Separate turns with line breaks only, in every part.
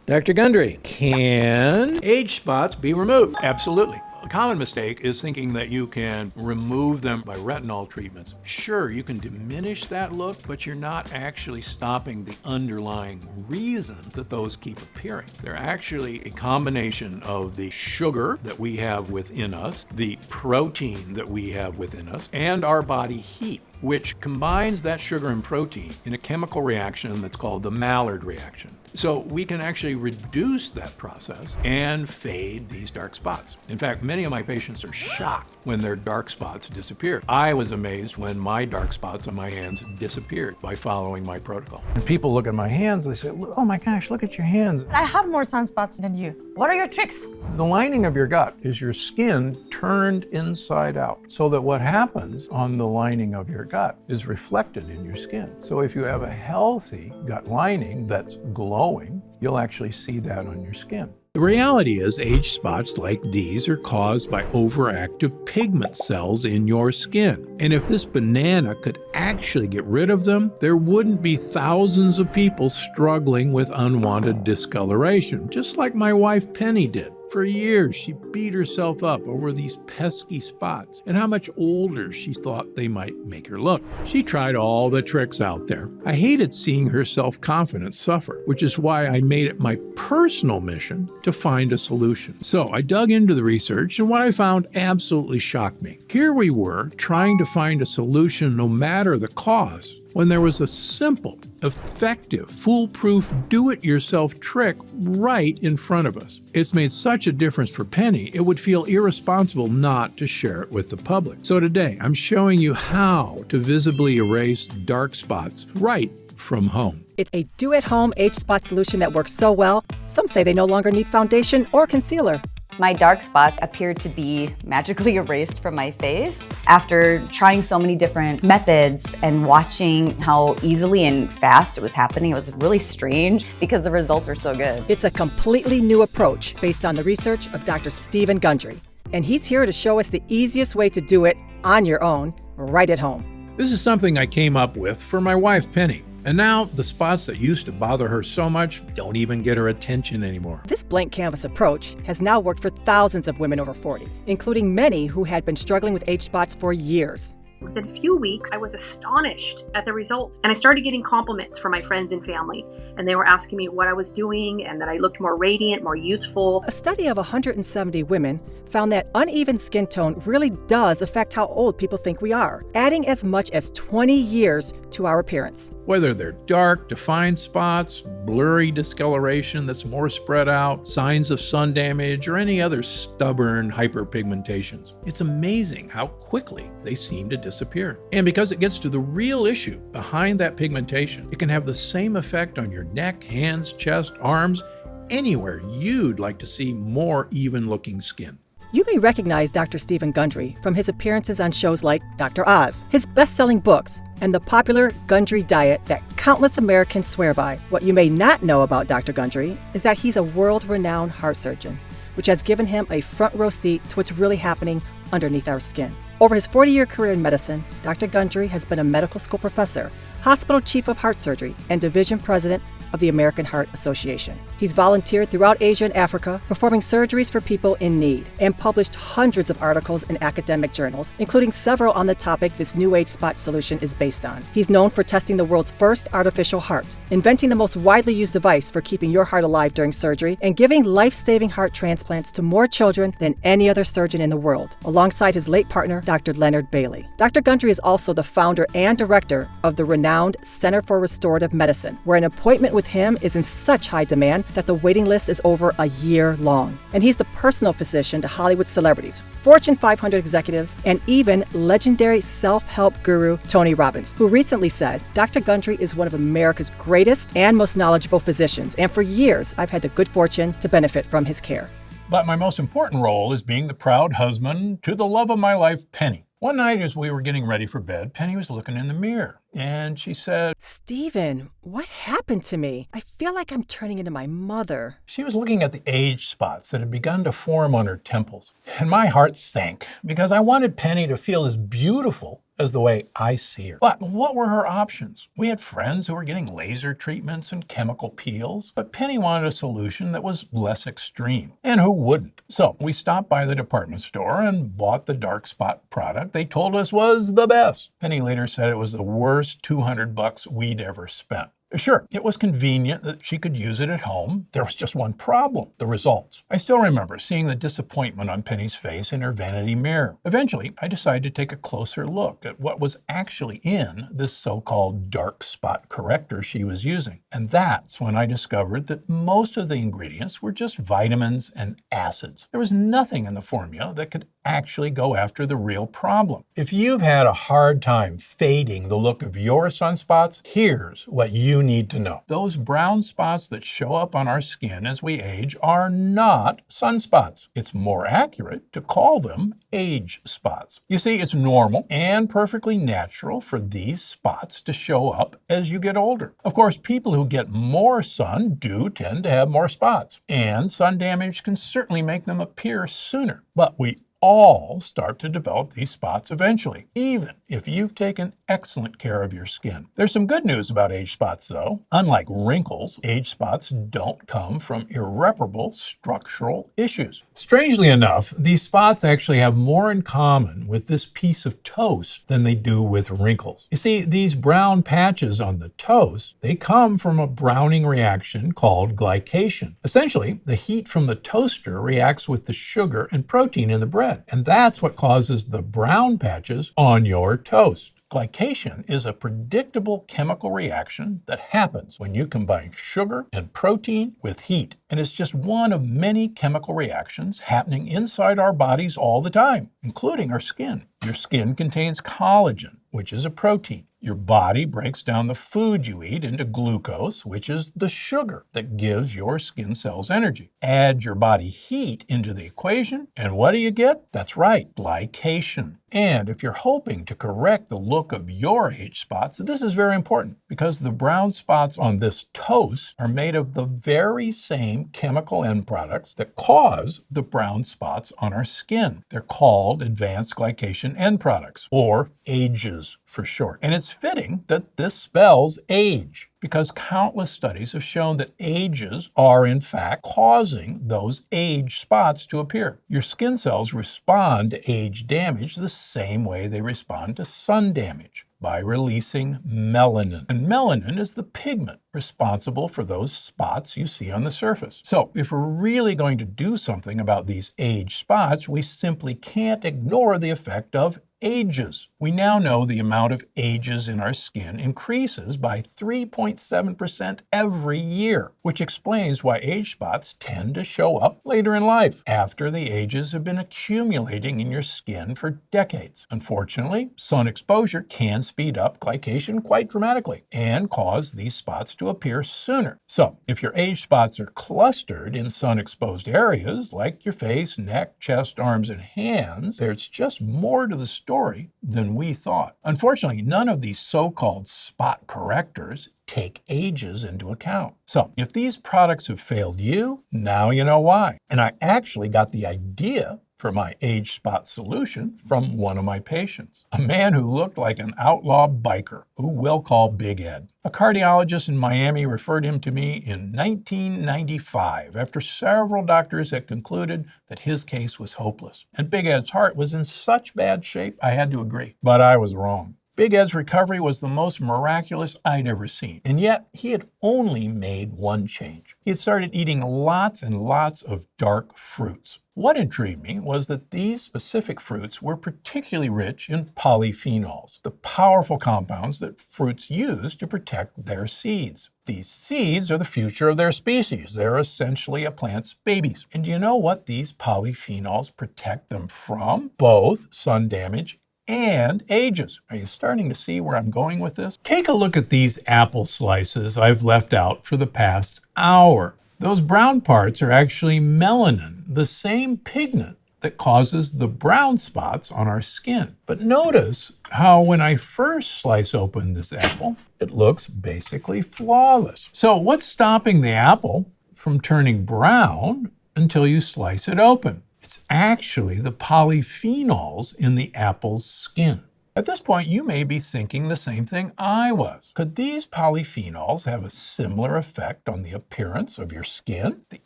Dr. Gundry, can
Age spots be removed? Absolutely. A common mistake is thinking that you can remove them by retinol treatments. Sure, you can diminish that look, but you're not actually stopping the underlying reason that those keep appearing. They're actually a combination of the sugar that we have within us, the protein that we have within us, and our body heat, which combines that sugar and protein in a chemical reaction that's called the Maillard reaction. So we can actually reduce that process and fade these dark spots. In fact, many of my patients are shocked when their dark spots disappear. I was amazed when my dark spots on my hands disappeared by following my protocol.
When people look at my hands, they say, oh my gosh, look at your hands.
I have more sunspots than you. What are your tricks?
The lining of your gut is your skin turned inside out, so that what happens on the lining of your gut is reflected in your skin. So if you have a healthy gut lining that's glowing, you'll actually see that on your skin.
The reality is age spots like these are caused by overactive pigment cells in your skin. And if this banana could actually get rid of them, there wouldn't be thousands of people struggling with unwanted discoloration, just like my wife Penny did. For years, she beat herself up over these pesky spots and how much older she thought they might make her look. She tried all the tricks out there. I hated seeing her self-confidence suffer, which is why I made it my personal mission to find a solution. So I dug into the research, and what I found absolutely shocked me. Here we were trying to find a solution no matter the cost, when there was a simple, effective, foolproof, do-it-yourself trick right in front of us. It's made such a difference for Penny, it would feel irresponsible not to share it with the public. So today, I'm showing you how to visibly erase dark spots right from home.
It's a do-at-home age spot solution that works so well, some say they no longer need foundation or concealer.
My dark spots appeared to be magically erased from my face. After trying so many different methods and watching how easily and fast it was happening, it was really strange because the results were so good.
It's a completely new approach based on the research of Dr. Stephen Gundry, and he's here to show us the easiest way to do it on your own, right at home.
This is something I came up with for my wife Penny. And now the spots that used to bother her so much don't even get her attention anymore.
This blank canvas approach has now worked for thousands of women over 40, including many who had been struggling with age spots for years.
Within a few weeks, I was astonished at the results, and I started getting compliments from my friends and family, and they were asking me what I was doing and that I looked more radiant, more youthful.
A study of 170 women found that uneven skin tone really does affect how old people think we are, adding as much as 20 years to our appearance.
Whether they're dark, defined spots, blurry discoloration that's more spread out, signs of sun damage, or any other stubborn hyperpigmentations, it's amazing how quickly they seem to disappear. And because it gets to the real issue behind that pigmentation, it can have the same effect on your neck, hands, chest, arms, anywhere you'd like to see more even-looking skin.
You may recognize Dr. Stephen Gundry from his appearances on shows like Dr. Oz, his best-selling books, and the popular Gundry diet that countless Americans swear by. What you may not know about Dr. Gundry is that he's a world-renowned heart surgeon, which has given him a front-row seat to what's really happening underneath our skin. Over his 40-year career in medicine, Dr. Gundry has been a medical school professor, hospital chief of heart surgery, and division president of the American Heart Association. He's volunteered throughout Asia and Africa, performing surgeries for people in need, and published hundreds of articles in academic journals, including several on the topic this new age spot solution is based on. He's known for testing the world's first artificial heart, inventing the most widely used device for keeping your heart alive during surgery, and giving life-saving heart transplants to more children than any other surgeon in the world, alongside his late partner, Dr. Leonard Bailey. Dr. Gundry is also the founder and director of the renowned Center for Restorative Medicine, where an appointment with him is in such high demand that the waiting list is over a year long. And he's the personal physician to Hollywood celebrities, Fortune 500 executives, and even legendary self-help guru Tony Robbins, who recently said, Dr. Gundry is one of America's greatest and most knowledgeable physicians, and for years I've had the good fortune to benefit from his care.
But my most important role is being the proud husband to the love of my life, Penny. One night as we were getting ready for bed, Penny was looking in the mirror, and she said,
Stephen, what happened to me? I feel like I'm turning into my mother.
She was looking at the age spots that had begun to form on her temples. And my heart sank because I wanted Penny to feel as beautiful
as the way I see her. But what were her options? We had friends who were getting laser treatments and chemical peels, but Penny wanted a solution that was less extreme. And who wouldn't? So we stopped by the department store and bought the dark spot product they told us was the best. Penny later said it was the worst $200 we'd ever spent. Sure, it was convenient that she could use it at home. There was just one problem: the results. I still remember seeing the disappointment on Penny's face in her vanity mirror. Eventually, I decided to take a closer look at what was actually in this so-called dark spot corrector she was using. And that's when I discovered that most of the ingredients were just vitamins and acids. There was nothing in the formula that could actually go after the real problem. If you've had a hard time fading the look of your sunspots, here's what you need to know. Those brown spots that show up on our skin as we age are not sunspots. It's more accurate to call them age spots. You see, it's normal and perfectly natural for these spots to show up as you get older. Of course, people who get more sun do tend to have more spots, and sun damage can certainly make them appear sooner. But we all start to develop these spots eventually, even if you've taken excellent care of your skin. There's some good news about age spots, though. Unlike wrinkles, age spots don't come from irreparable structural issues. Strangely enough, these spots actually have more in common with this piece of toast than they do with wrinkles. You see, these brown patches on the toast, they come from a browning reaction called glycation. Essentially, the heat from the toaster reacts with the sugar and protein in the bread. And that's what causes the brown patches on your toast. Glycation is a predictable chemical reaction that happens when you combine sugar and protein with heat. And it's just one of many chemical reactions happening inside our bodies all the time, including our skin. Your skin contains collagen, which is a protein. Your body breaks down the food you eat into glucose, which is the sugar that gives your skin cells energy. Add your body heat into the equation, and what do you get? That's right, glycation. And if you're hoping to correct the look of your age spots, this is very important because the brown spots on this toast are made of the very same chemical end products that cause the brown spots on our skin. They're called advanced glycation end products, or AGEs for short. And it's fitting that this spells age, because countless studies have shown that AGEs are in fact causing those age spots to appear. Your skin cells respond to age damage the same way they respond to sun damage, by releasing melanin. And melanin is the pigment responsible for those spots you see on the surface. So if we're really going to do something about these age spots, we simply can't ignore the effect of AGEs. We now know the amount of AGEs in our skin increases by 3.7% every year, which explains why age spots tend to show up later in life, after the AGEs have been accumulating in your skin for decades. Unfortunately, sun exposure can speed up glycation quite dramatically and cause these spots to appear sooner. So if your age spots are clustered in sun-exposed areas like your face, neck, chest, arms, and hands, there's just more to the story than we thought. Unfortunately, none of these so-called spot correctors take AGEs into account. So if these products have failed you, now you know why. And I actually got the idea for my age spot solution from one of my patients, a man who looked like an outlaw biker, who we'll call Big Ed. A cardiologist in Miami referred him to me in 1995 after several doctors had concluded that his case was hopeless. And Big Ed's heart was in such bad shape, I had to agree. But I was wrong. Big Ed's recovery was the most miraculous I'd ever seen. And yet, he had only made one change. He had started eating lots and lots of dark fruits. What intrigued me was that these specific fruits were particularly rich in polyphenols, the powerful compounds that fruits use to protect their seeds. These seeds are the future of their species. They're essentially a plant's babies. And do you know what these polyphenols protect them from? Both sun damage and AGEs. Are you starting to see where I'm going with this? Take a look at these apple slices I've left out for the past hour. Those brown parts are actually melanin, the same pigment that causes the brown spots on our skin. But notice how when I first slice open this apple, it looks basically flawless. So what's stopping the apple from turning brown until you slice it open? It's actually the polyphenols in the apple's skin.
At this point, you may be thinking the same thing I was. Could these polyphenols have a similar effect on the appearance of your skin? The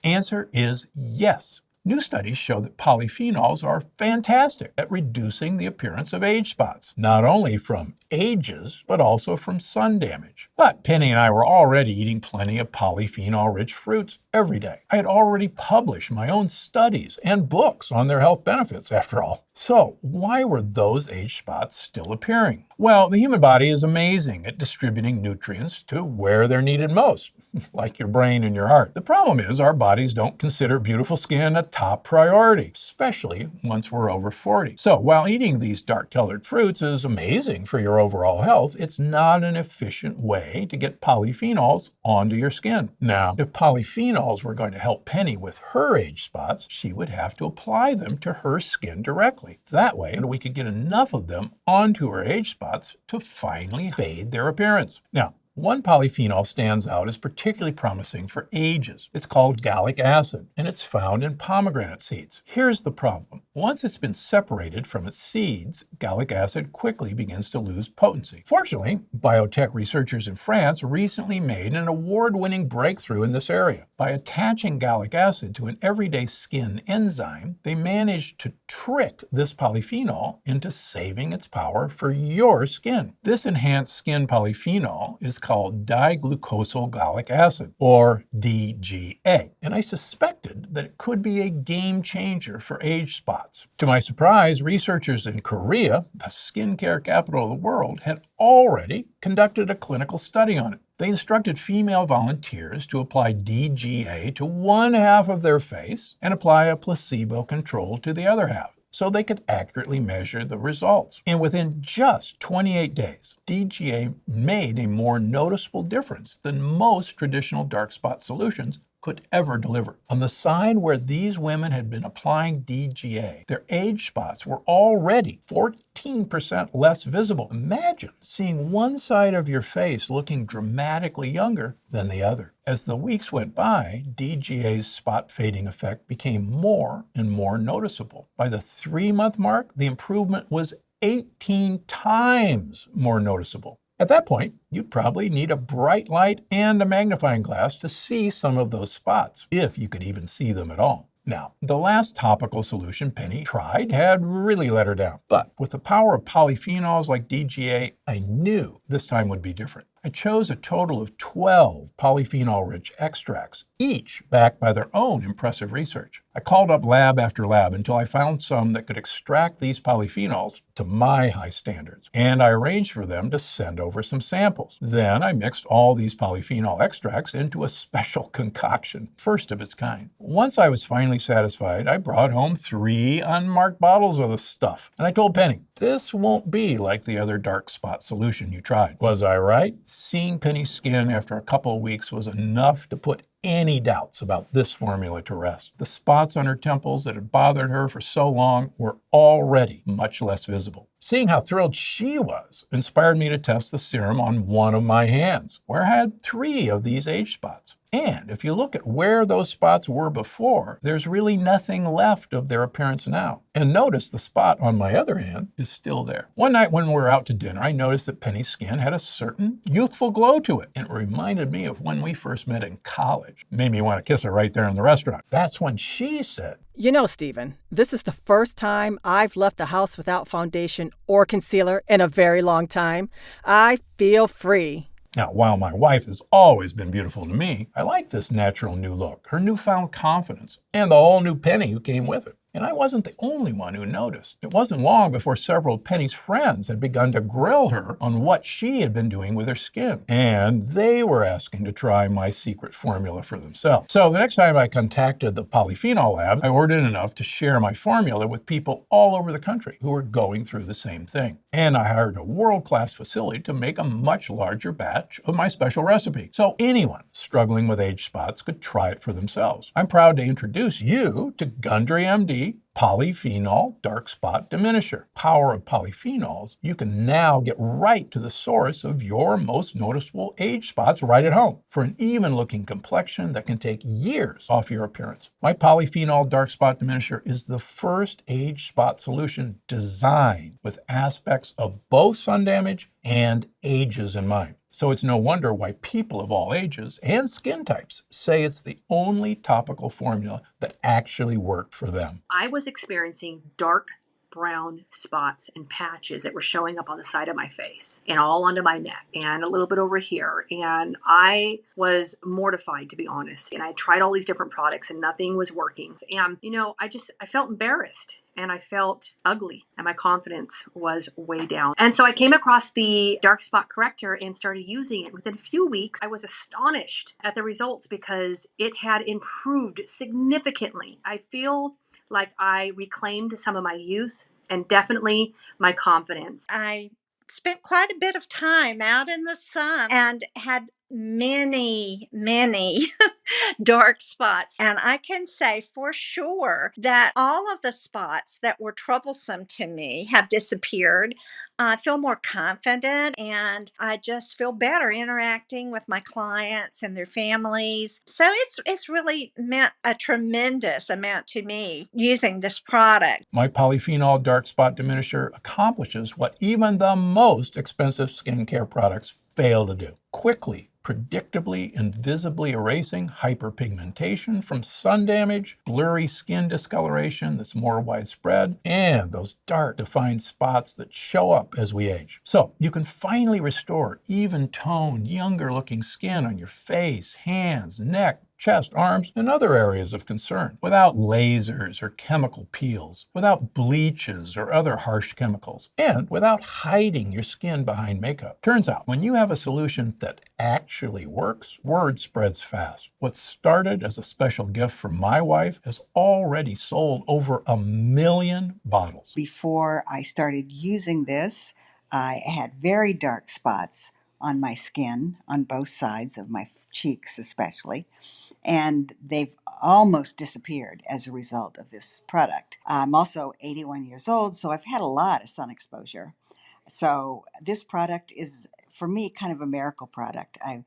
answer is yes. New studies show that polyphenols are fantastic at reducing the appearance of age spots, not only from ages, but also from sun damage. But Penny and I were already eating plenty of polyphenol-rich fruits every day. I had already published my own studies and books on their health benefits, after all. So why were those age spots still appearing? Well, the human body is amazing at distributing nutrients to where they're needed most, like your brain and your heart. The problem is our bodies don't consider beautiful skin a top priority, especially once we're over 40. So while eating these dark-colored fruits is amazing for your overall health, it's not an efficient way to get polyphenols onto your skin. Now, if polyphenols were going to help Penny with her age spots, she would have to apply them to her skin directly. That way, we could get enough of them onto her age spots to finally fade their appearance. Now, one polyphenol stands out as particularly promising for ages. It's called gallic acid, and it's found in pomegranate seeds. Here's the problem. Once it's been separated from its seeds, gallic acid quickly begins to lose potency. Fortunately, biotech researchers in France recently made an award-winning breakthrough in this area. By attaching gallic acid to an everyday skin enzyme, they managed to trick this polyphenol into saving its power for your skin. This enhanced skin polyphenol is called diglucosyl gallic acid, or DGA, and I suspected that it could be a game changer for age spots. To my surprise, researchers in Korea, the skincare capital of the world, had already conducted a clinical study on it. They instructed female volunteers to apply DGA to one half of their face and apply a placebo control to the other half, so they could accurately measure the results. And within just 28 days, DGA made a more noticeable difference than most traditional dark spot solutions could ever deliver. On the side where these women had been applying DGA, their age spots were already 14% less visible. Imagine seeing one side of your face looking dramatically younger than the other. As the weeks went by, DGA's spot fading effect became more and more noticeable. By the 3-month mark, the improvement was 18 times more noticeable. At that point, you'd probably need a bright light and a magnifying glass to see some of those spots, if you could even see them at all. Now, the last topical solution Penny tried had really let her down. But with the power of polyphenols like DGA, I knew this time would be different. I chose a total of 12 polyphenol-rich extracts, each backed by their own impressive research. I called up lab after lab until I found some that could extract these polyphenols to my high standards, and I arranged for them to send over some samples. Then I mixed all these polyphenol extracts into a special concoction, first of its kind. Once I was finally satisfied, I brought home 3 unmarked bottles of the stuff, and I told Penny, this won't be like the other dark spot solution you tried. Was I right? Seeing Penny's skin after a couple of weeks was enough to put any doubts about this formula to rest. The spots on her temples that had bothered her for so long were already much less visible. Seeing how thrilled she was inspired me to test the serum on one of my hands, where I had 3 of these age spots. And if you look at where those spots were before, there's really nothing left of their appearance now. And notice the spot on my other hand is still there. One night when we were out to dinner, I noticed that Penny's skin had a certain youthful glow to it. And it reminded me of when we first met in college. Made me want to kiss her right there in the restaurant. That's when she said,
You know, Stephen, this is the first time I've left the house without foundation or concealer in a very long time. I feel free.
Now, while my wife has always been beautiful to me, I like this natural new look, her newfound confidence, and the whole new Penny who came with it. And I wasn't the only one who noticed. It wasn't long before several of Penny's friends had begun to grill her on what she had been doing with her skin. And they were asking to try my secret formula for themselves. So the next time I contacted the polyphenol lab, I ordered enough to share my formula with people all over the country who were going through the same thing. And I hired a world-class facility to make a much larger batch of my special recipe. So anyone struggling with age spots could try it for themselves. I'm proud to introduce you to Gundry MD
the polyphenol dark spot diminisher. Power of polyphenols, you can now get right to the source of your most noticeable age spots right at home for an even looking complexion that can take years off your appearance. My polyphenol dark spot diminisher is the first age spot solution designed with aspects of both sun damage and ages in mind. So it's no wonder why people of all ages and skin types say it's the only topical formula that actually worked for them.
I was experiencing dark brown spots and patches that were showing up on the side of my face and all under my neck and a little bit over here. And I was mortified, to be honest. And I tried all these different products and nothing was working. And, I felt embarrassed and I felt ugly and my confidence was way down. And so I came across the dark spot corrector and started using it. Within a few weeks, I was astonished at the results because it had improved significantly. I feel like I reclaimed some of my youth and definitely my confidence.
I spent quite a bit of time out in the sun and had many dark spots. And I can say for sure that all of the spots that were troublesome to me have disappeared. I feel more confident and I just feel better interacting with my clients and their families. So it's really meant a tremendous amount to me using this product.
My polyphenol dark spot diminisher accomplishes what even the most expensive skincare products fail to do. Quickly, predictably and visibly erasing hyperpigmentation from sun damage, blurry skin discoloration that's more widespread, and those dark defined spots that show up as we age. So you can finally restore even-toned, younger-looking skin on your face, hands, neck, chest, arms, and other areas of concern without lasers or chemical peels, without bleaches or other harsh chemicals, and without hiding your skin behind makeup. Turns out, when you have a solution that actually works, word spreads fast. What started as a special gift from my wife has already sold over 1 million bottles.
Before I started using this, I had very dark spots on my skin, on both sides of my cheeks especially, and they've almost disappeared as a result of this product. I'm also 81 years old, so I've had a lot of sun exposure. So this product is, for me, kind of a miracle product. I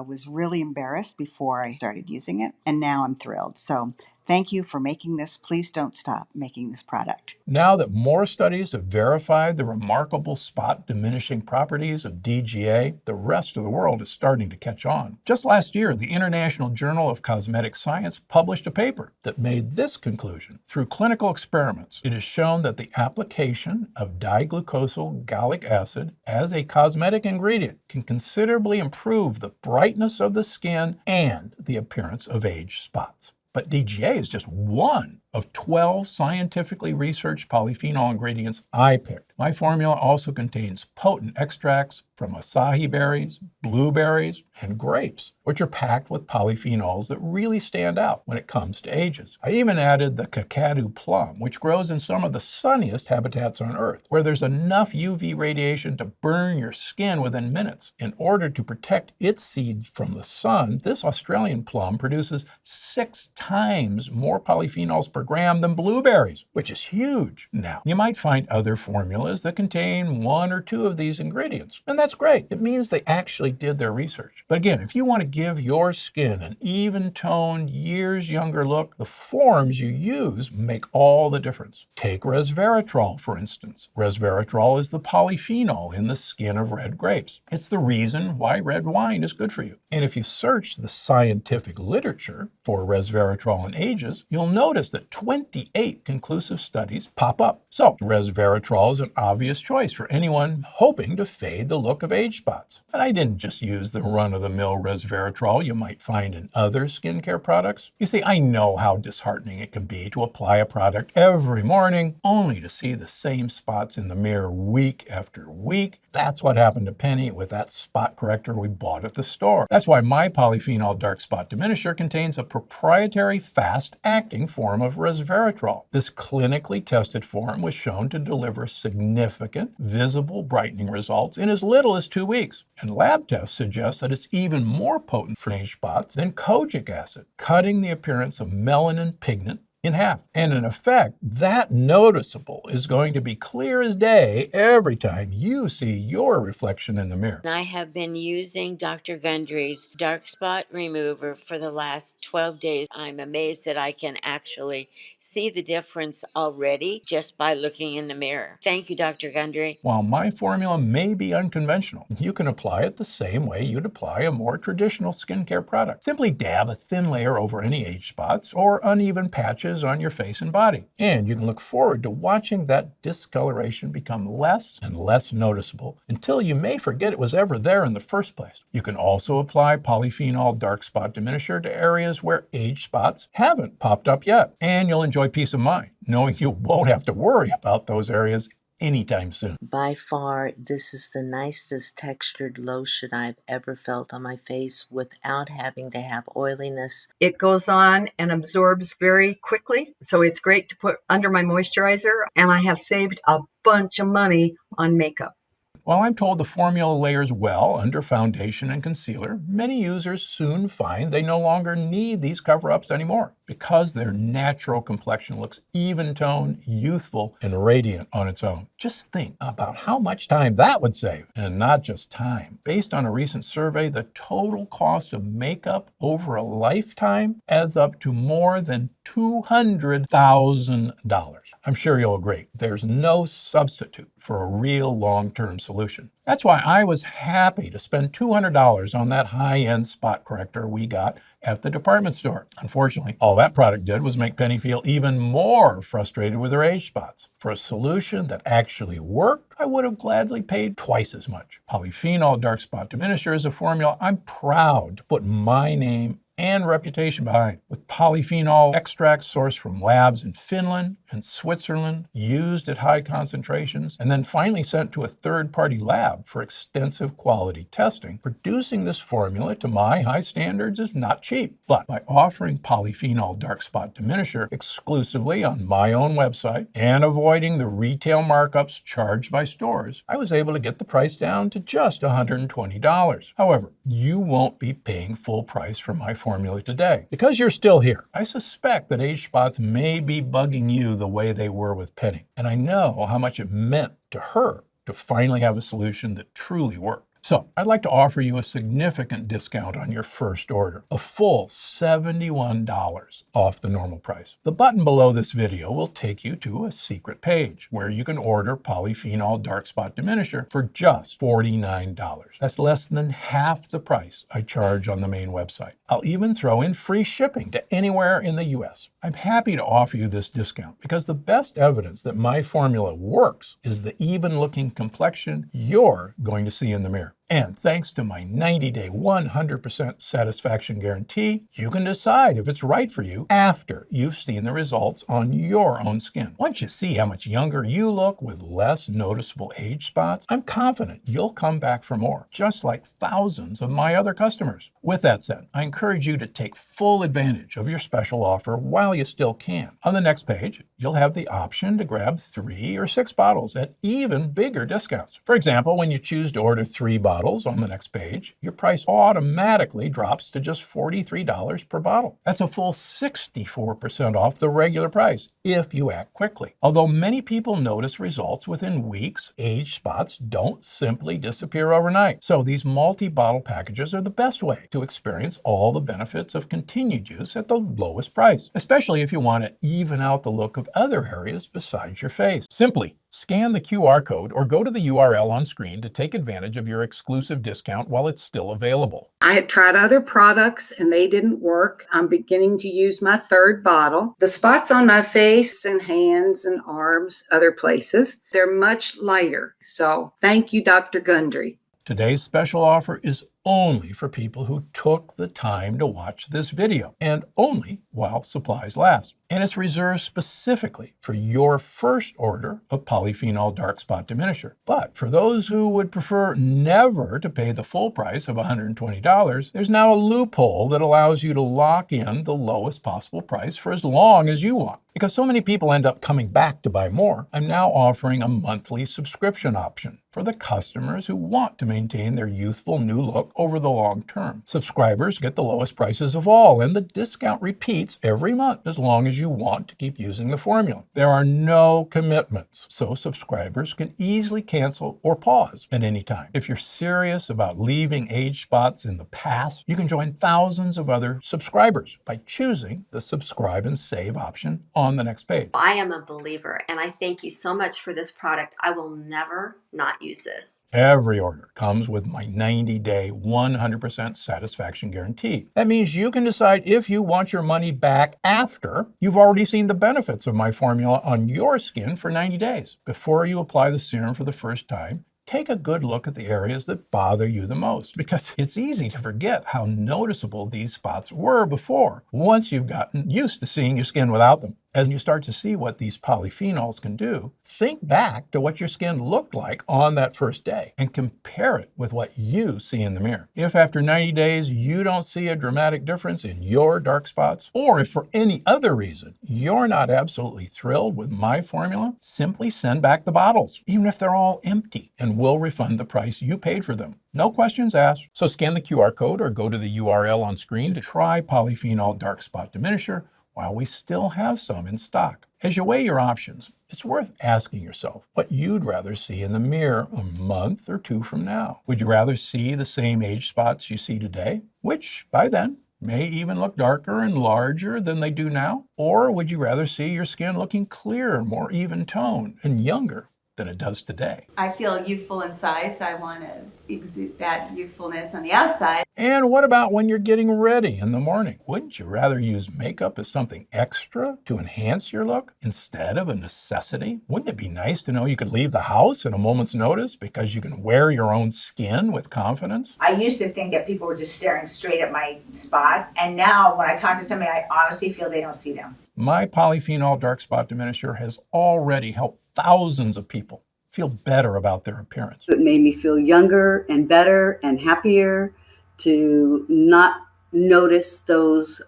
was really embarrassed before I started using it, and now I'm thrilled. So thank you for making this. Please don't stop making this product.
Now that more studies have verified the remarkable spot diminishing properties of DGA, the rest of the world is starting to catch on. Just last year, the International Journal of Cosmetic Science published a paper that made this conclusion. Through clinical experiments, it is shown that the application of diglucosyl gallic acid as a cosmetic ingredient can considerably improve the brightness of the skin and the appearance of age spots. But DGA is just one of 12 scientifically researched polyphenol ingredients I picked. My formula also contains potent extracts from acai berries, blueberries, and grapes, which are packed with polyphenols that really stand out when it comes to ages. I even added the kakadu plum, which grows in some of the sunniest habitats on Earth, where there's enough UV radiation to burn your skin within minutes. In order to protect its seed from the sun, this Australian plum produces 6 times more polyphenols per gram than blueberries, which is huge. Now, you might find other formulas that contain 1 or 2 of these ingredients, and that's great. It means they actually did their research. But again, if you want to give your skin an even-toned, years younger look, the forms you use make all the difference. Take resveratrol, for instance. Resveratrol is the polyphenol in the skin of red grapes. It's the reason why red wine is good for you. And if you search the scientific literature for resveratrol in ages, you'll notice that 28 conclusive studies pop up. So resveratrol is an obvious choice for anyone hoping to fade the look of age spots. And I didn't just use the run-of-the-mill resveratrol you might find in other skincare products. You see, I know how disheartening it can be to apply a product every morning only to see the same spots in the mirror week after week. That's what happened to Penny with that spot corrector we bought at the store. That's why my polyphenol dark spot diminisher contains a proprietary fast-acting form of resveratrol. This clinically tested form was shown to deliver significant, visible brightening results in as little as 2 weeks. And lab tests suggest that it's even more potent for age spots than kojic acid, cutting the appearance of melanin pigment in half. And in effect, that noticeable is going to be clear as day every time you see your reflection in the mirror.
I have been using Dr. Gundry's dark spot remover for the last 12 days. I'm amazed that I can actually see the difference already just by looking in the mirror. Thank you, Dr. Gundry.
While my formula may be unconventional, you can apply it the same way you'd apply a more traditional skincare product. Simply dab a thin layer over any age spots or uneven patches on your face and body. And you can look forward to watching that discoloration become less and less noticeable until you may forget it was ever there in the first place. You can also apply polyphenol dark spot diminisher to areas where age spots haven't popped up yet. And you'll enjoy peace of mind knowing you won't have to worry about those areas anytime soon.
By far, this is the nicest textured lotion I've ever felt on my face without having to have oiliness.
It goes on and absorbs very quickly, so it's great to put under my moisturizer, and I have saved a bunch of money on makeup.
While I'm told the formula layers well under foundation and concealer, many users soon find they no longer need these cover-ups anymore because their natural complexion looks even-toned, youthful, and radiant on its own. Just think about how much time that would save, and not just time. Based on a recent survey, the total cost of makeup over a lifetime adds up to more than $200,000. I'm sure you'll agree, there's no substitute for a real long-term solution. That's why I was happy to spend $200 on that high-end spot corrector we got at the department store. Unfortunately, all that product did was make Penny feel even more frustrated with her age spots. For a solution that actually worked, I would have gladly paid twice as much. Polyphenol dark spot diminisher is a formula I'm proud to put my name and reputation behind. With polyphenol extracts sourced from labs in Finland and Switzerland, used at high concentrations, and then finally sent to a third-party lab for extensive quality testing, producing this formula to my high standards is not cheap. But by offering polyphenol dark spot diminisher exclusively on my own website and avoiding the retail markups charged by stores, I was able to get the price down to just $120. However, you won't be paying full price for my formula today. Because you're still here, I suspect that age spots may be bugging you the way they were with Penny. And I know how much it meant to her to finally have a solution that truly worked. So I'd like to offer you a significant discount on your first order, a full $71 off the normal price. The button below this video will take you to a secret page where you can order polyphenol dark spot diminisher for just $49. That's less than half the price I charge on the main website. I'll even throw in free shipping to anywhere in the US. I'm happy to offer you this discount because the best evidence that my formula works is the even-looking complexion you're going to see in the mirror. And thanks to my 90-day 100% satisfaction guarantee, you can decide if it's right for you after you've seen the results on your own skin. Once you see how much younger you look with less noticeable age spots, I'm confident you'll come back for more, just like thousands of my other customers. With that said, I encourage you to take full advantage of your special offer while you still can. On the next page, you'll have the option to grab 3 or 6 bottles at even bigger discounts. For example, when you choose to order 3 bottles on the next page, your price automatically drops to just $43 per bottle. That's a full 64% off the regular price if you act quickly. Although many people notice results within weeks, age spots don't simply disappear overnight. So these multi-bottle packages are the best way to experience all the benefits of continued use at the lowest price, especially if you want to even out the look of other areas besides your face. Simply scan the QR code or go to the URL on screen to take advantage of your exclusive discount while it's still available.
I had tried other products and they didn't work. I'm beginning to use my 3rd bottle. The spots on my face and hands and arms, other places, they're much lighter. So thank you, Dr. Gundry.
Today's special offer is only for people who took the time to watch this video, and only while supplies last. And it's reserved specifically for your first order of polyphenol dark spot diminisher. But for those who would prefer never to pay the full price of $120, there's now a loophole that allows you to lock in the lowest possible price for as long as you want. Because so many people end up coming back to buy more, I'm now offering a monthly subscription option. for the customers who want to maintain their youthful new look over the long term. Subscribers get the lowest prices of all, and the discount repeats every month as long as you want to keep using the formula. There are no commitments, so subscribers can easily cancel or pause at any time. If you're serious about leaving age spots in the past, you can join thousands of other subscribers by choosing the subscribe and save option on the next page.
I am a believer, and I thank you so much for this product. I will never not use this.
Every order comes with my 90-day 100% satisfaction guarantee. That means you can decide if you want your money back after you've already seen the benefits of my formula on your skin for 90 days. Before you apply the serum for the first time, take a good look at the areas that bother you the most, because it's easy to forget how noticeable these spots were before, once you've gotten used to seeing your skin without them. As you start to see what these polyphenols can do, think back to what your skin looked like on that first day and compare it with what you see in the mirror. If after 90 days you don't see a dramatic difference in your dark spots, or if for any other reason you're not absolutely thrilled with my formula, simply send back the bottles, even if they're all empty, and we'll refund the price you paid for them. No questions asked. So scan the QR code or go to the URL on screen to try Polyphenol Dark Spot Diminisher while we still have some in stock. As you weigh your options, it's worth asking yourself what you'd rather see in the mirror a month or two from now. Would you rather see the same age spots you see today, which by then may even look darker and larger than they do now? Or would you rather see your skin looking clearer, more even toned, and younger than it does today?
I feel youthful inside, so I want to exude that youthfulness on the outside.
And what about when you're getting ready in the morning? Wouldn't you rather use makeup as something extra to enhance your look instead of a necessity? Wouldn't it be nice to know you could leave the house at a moment's notice because you can wear your own skin with confidence?
I used to think that people were just staring straight at my spots, and now when I talk to somebody, I honestly feel they don't see them.
My Polyphenol Dark Spot Diminisher has already helped thousands of people feel better about their appearance.
It made me feel younger and better and happier, to not notice those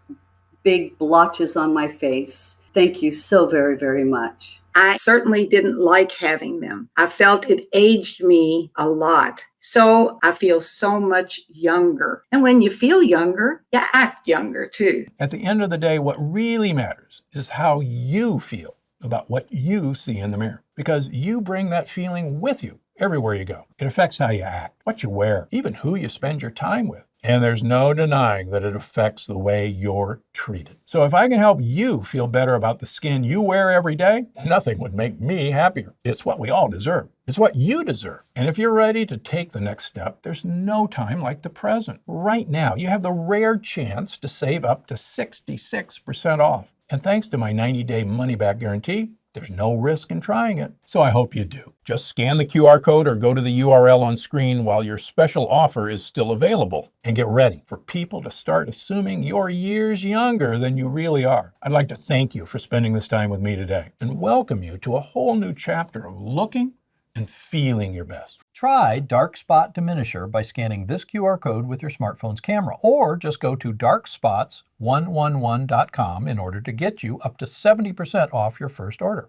big blotches on my face. Thank you so very, very much.
I certainly didn't like having them. I felt it aged me a lot. So I feel so much younger. And when you feel younger, you act younger too.
At the end of the day, what really matters is how you feel about what you see in the mirror, because you bring that feeling with you everywhere you go. It affects how you act, what you wear, even who you spend your time with. And there's no denying that it affects the way you're treated. So if I can help you feel better about the skin you wear every day, nothing would make me happier. It's what we all deserve. It's what you deserve. And if you're ready to take the next step, there's no time like the present. Right now, you have the rare chance to save up to 66% off. And thanks to my 90-day money-back guarantee, there's no risk in trying it. So I hope you do. Just scan the QR code or go to the URL on screen while your special offer is still available. And get ready for people to start assuming you're years younger than you really are. I'd like to thank you for spending this time with me today and welcome you to a whole new chapter of looking and feeling your best.
Try Dark Spot Diminisher by scanning this QR code with your smartphone's camera, or just go to darkspots111.com in order to get you up to 70% off your first order.